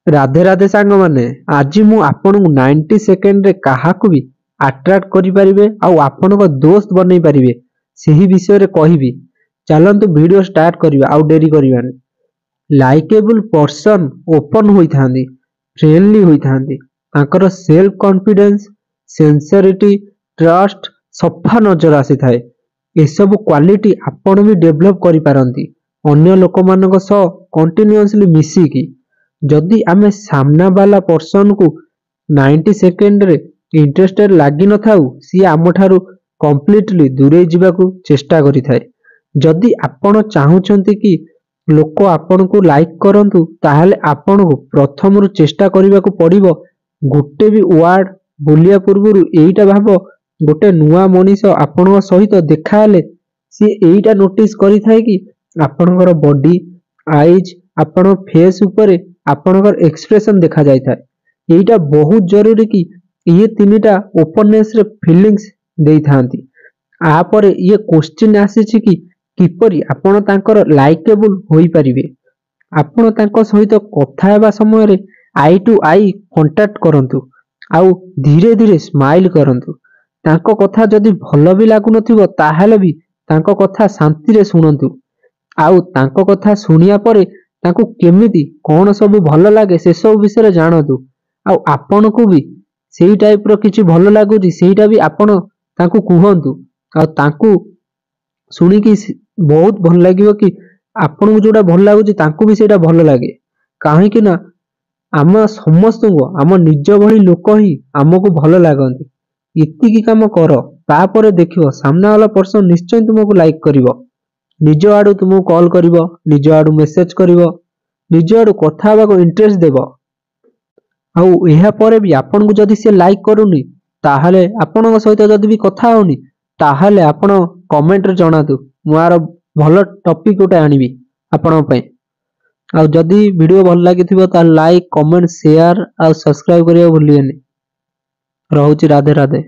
राधे राधे सांग माने आज मु आपन 90 सेकेंड रे काहाकु भी अट्रैक्ट करि परिबे आउ आपन को दोस्त बनै परिबे सही विषय रे कहिबी। चलंतु वीडियो स्टार्ट करिबा आउ डेरी करिबानी। लाइकेबल पर्सन ओपन होई थांदी, फ्रेंडली होई थांदी, तांकर सेल्फ कॉन्फिडेंस, सिंसियरिटी, ट्रस्ट सफा नजर आसी थाए। ए सब क्वालिटी आपन भी डेवलप करि पारंती अन्य लोक मानक सह कंटीन्यूअसली मिसी की। जदि आमे सामना वाला पर्सन को 90 सेकेंड रे इंटरेस्टेड लागी न थाउ सी आमठारू कंप्लीटली दूरे जीवाकू चेष्टा करि थाए। जदि आपण चाहुचंती कि लोक आपण को लाइक करंतु ताहले आपण को प्रथम रु चेष्टा करिबाकू पड़िबो। गोटे भी वर्ड बोलिया पूर्वरु एईटा भाबो गोटे नुआ मनीष आपण सहित देखा हेले सी एईटा नोटिस करि थाए कि आपणकर बॉडी आईज आपण फेस ऊपर आपणकर एक्सप्रेशन देखा जाय थाए। एईटा बहुत जरूरी कि ये तीनटा ओपननेस रे फीलिंग्स देई थांती। आ परे ये क्वेश्चन आसीछि कि किपरि आपण तांकर लाइकेबल होई परिबे। आपण तांको सहित कथा हेबा समय रे आई टू आई कांटेक्ट करंतु आउ धीरे धीरे स्माइल करंतु। तांको कथा जदि भलो भी लागु नथिबो ताहाले भी तांको कथा शांति रे सुनंतु आउ तांको कथा सुनिया परे तांको केमिति कोन सब भलो लागे से सब विषय रे जानतु। आउ आपण को भी सेही टाइप रो किछि भलो लागुची सेहीटा भी आपण तांको कुहंतु आउ तांको सुनी कि बहुत भल लागियो कि आपण को जोटा भल लागुची तांको भी सेटा भलो लागे। काहे कि ना आम समस्त को आम निज भली लोक ही आमको भल लागंती। इतिकी काम कर तापर देखियो सामना वाला पर्सन निश्चय तुमको लाइक करिवो। निज आडू तुमको कॉल करिवो, निज आडू मेसेज करिवो, निज आडू कथा हेबा को इंटरेस्ट देबो। आउ एहा परे भी आपन को जदि से लाइक करूनी ताहाले आपन सहित जदि भी कथा होनी ताहाले आपण कमेंट रे जणातु मुआर भलो टॉपिक गोटे आनिबी आपण पय। आउ जदि वीडियो भल लागिथिबो ता लाइक कमेंट शेयर आउ सब्सक्राइब करियो भूलियनी। रहउची राधे राधे।